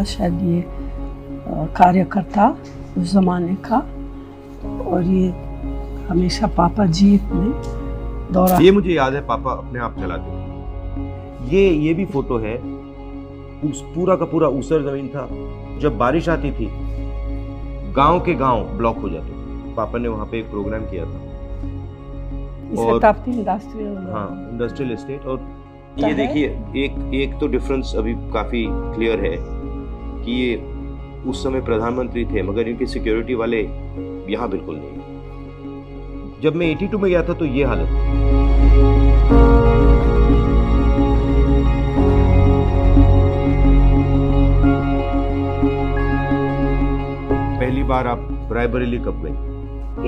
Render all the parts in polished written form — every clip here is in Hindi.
शायद ये कार्यकर्ता उस ज़माने का, और ये हमेशा पापा जी ने दौरा। ये मुझे याद है, पापा अपने आप चलाते थे। ये भी फोटो है, उस पूरा का पूरा ऊसर जमीन था। जब बारिश आती थी गांव के गांव ब्लॉक हो जाते थे। पापा ने वहाँ पे एक प्रोग्राम किया था, और इंडस्ट्रियल एस्टेट। और ये देखिए, एक तो डिफरेंस अभी काफी क्लियर है कि ये उस समय प्रधानमंत्री थे, मगर इनकी सिक्योरिटी वाले यहाँ बिल्कुल नहीं। जब मैं 82 में गया था तो ये हालत थी। पहली बार आप रायबरेली कब गए?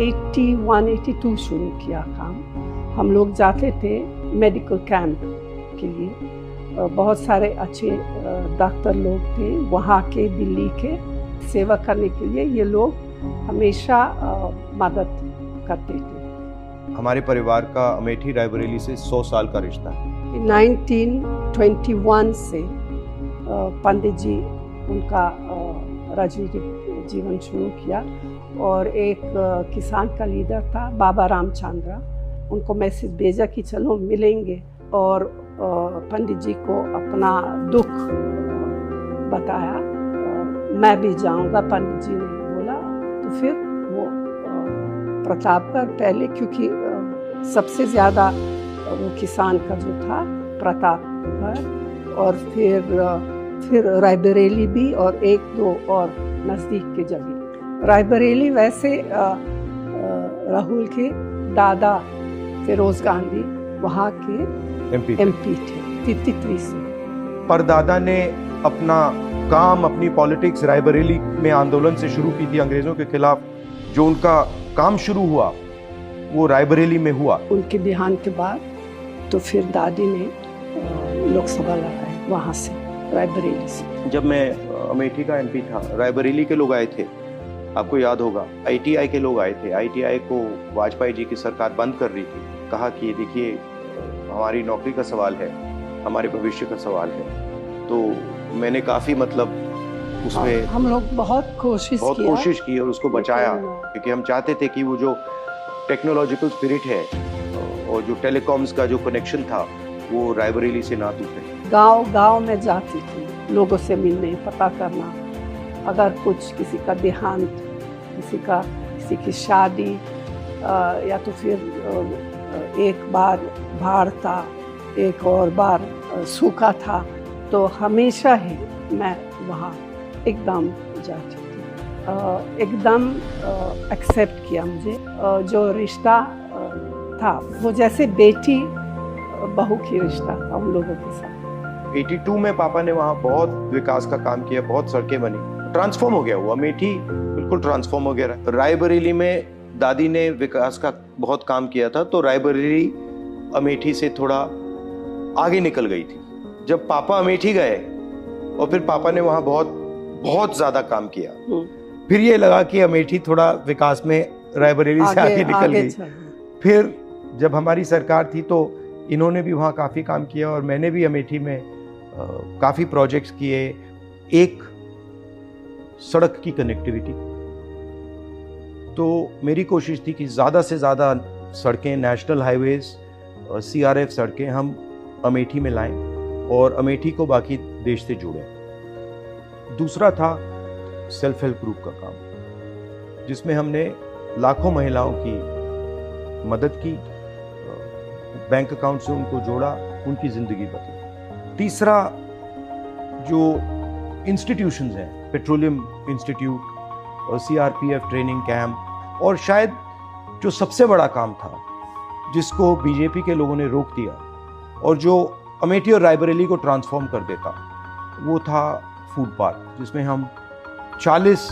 81-82 शुरू किया काम। हम लोग जाते थे मेडिकल कैंप के लिए। बहुत सारे अच्छे डॉक्टर लोग थे वहाँ के, दिल्ली के। सेवा करने के लिए ये लोग हमेशा मदद करते थे। हमारे परिवार का अमेठी रायबरेली से 100 साल का रिश्ता है। 1921 से पंडित जी उनका राजनीतिक जीवन शुरू किया, और एक किसान का लीडर था बाबा रामचंद्र, उनको मैसेज भेजा कि चलो मिलेंगे, और पंडित जी को अपना दुख बताया। मैं भी जाऊंगा, पंडित जी ने बोला। तो फिर वो प्रतापगढ़ पहले, क्योंकि सबसे ज़्यादा वो किसान का जो था प्रतापगढ़, और फिर रायबरेली भी, और एक दो और नज़दीक के जगह। रायबरेली वैसे राहुल के दादा फिरोज गांधी वहाँ के एमपी थे 53 से। परदादा ने अपना काम, अपनी पॉलिटिक्स रायबरेली में आंदोलन से शुरू की थी अंग्रेजों के खिलाफ। जो उनका काम शुरू हुआ वो रायबरेली में हुआ। उनके देहांत के बाद तो फिर दादी ने लोकसभा लड़ाई वहाँ से, रायबरेली से। जब मैं अमेठी का एमपी था, रायबरेली के लोग आए थे, आपको याद होगा। आईटीआई के लोग आए थे। आईटीआई को वाजपेयी जी की सरकार बंद कर रही थी। कहा कि देखिए, हमारी नौकरी का सवाल है, हमारे भविष्य का सवाल है। तो मैंने काफी उसमें हम लोग बहुत कोशिश की और उसको बचाया, क्योंकि हम चाहते थे कि वो जो टेक्नोलॉजिकल स्पिरिट है और जो टेलीकॉम्स का जो कनेक्शन था वो रायबरेली से ना टूटे। गांव में जाती थी लोगों से मिलने, पता करना, अगर कुछ किसी का देहांत, किसी की शादी, या तो फिर एक बार बाढ़ था, एक और बार सूखा था, तो हमेशा ही मैं वहाँ एकदम जाती थी। एकदम एक्सेप्ट किया मुझे। जो रिश्ता था वो जैसे बेटी बहू की रिश्ता था उन लोगों के साथ। 82 में पापा ने वहाँ बहुत विकास का काम किया, बहुत सड़कें बनी, ट्रांसफॉर्म हो गया वो अमेठी, बिल्कुल ट्रांसफॉर्म हो गया। रायबरेली में दादी ने विकास का बहुत काम किया था, तो रायबरेली अमेठी से थोड़ा आगे निकल गई थी। जब पापा अमेठी गए और फिर पापा ने वहाँ बहुत ज्यादा काम किया, फिर ये लगा कि अमेठी थोड़ा विकास में रायबरेली से आगे निकल गई। फिर जब हमारी सरकार थी तो इन्होंने भी वहाँ काफ़ी काम किया, और मैंने भी अमेठी में काफ़ी प्रोजेक्ट्स किए। एक सड़क की कनेक्टिविटी, तो मेरी कोशिश थी कि ज़्यादा से ज़्यादा सड़कें, नेशनल हाईवेज, CRF सड़कें हम अमेठी में लाएं और अमेठी को बाकी देश से जोड़ें। दूसरा था सेल्फ हेल्प ग्रुप का काम, जिसमें हमने लाखों महिलाओं की मदद की, बैंक अकाउंट से उनको जोड़ा, उनकी ज़िंदगी बदली। तीसरा, जो इंस्टीट्यूशंस हैं, petroleum institute, CRPF training camp, और शायद जो सबसे बड़ा काम था जिसको बीजेपी के लोगों ने रोक दिया और जो अमेठी और रायबरेली को ट्रांसफॉर्म कर देता, वो था फूड पार्क, जिसमें हम 40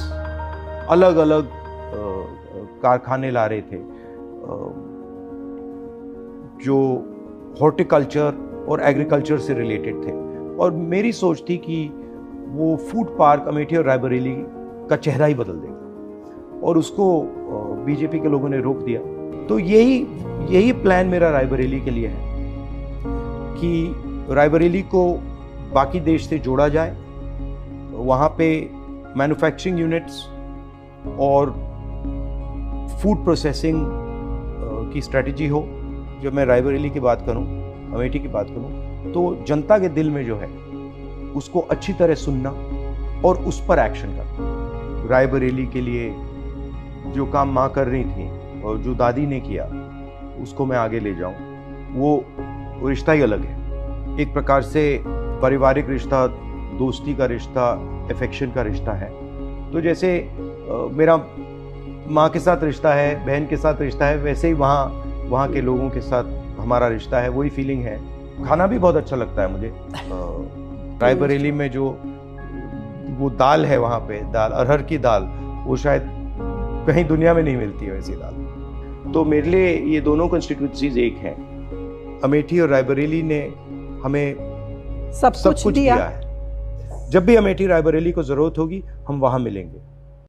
अलग अलग कारखाने ला रहे थे जो हॉर्टिकल्चर और एग्रीकल्चर से रिलेटेड थे। और मेरी सोच थी कि वो फूड पार्क अमेठी और रायबरेली का चेहरा ही बदल देगा, और उसको बीजेपी के लोगों ने रोक दिया। तो यही प्लान मेरा रायबरेली के लिए है कि रायबरेली को बाकी देश से जोड़ा जाए, वहाँ पे मैन्युफैक्चरिंग यूनिट्स और फूड प्रोसेसिंग की स्ट्रेटजी हो। जब मैं रायबरेली की बात करूं, अमेठी की बात करूं, तो जनता के दिल में जो है उसको अच्छी तरह सुनना और उस पर एक्शन करना। रायबरेली के लिए जो काम माँ कर रही थी और जो दादी ने किया उसको मैं आगे ले जाऊं, वो रिश्ता ही अलग है। एक प्रकार से पारिवारिक रिश्ता, दोस्ती का रिश्ता, अफेक्शन का रिश्ता है। तो जैसे मेरा माँ के साथ रिश्ता है, बहन के साथ रिश्ता है, वैसे ही वहाँ के लोगों के साथ हमारा रिश्ता है, वही फीलिंग है। खाना भी बहुत अच्छा लगता है मुझे। रायबरेली में जो वो दाल है, वहाँ पे दाल, अरहर की दाल, वो शायद कहीं दुनिया में नहीं मिलती है वैसी दाल। तो मेरे लिए ये दोनों कंस्टिट्यूंसीज एक हैं। अमेठी और रायबरेली ने हमें सब कुछ दिया है। जब भी अमेठी रायबरेली को जरूरत होगी हम वहाँ मिलेंगे।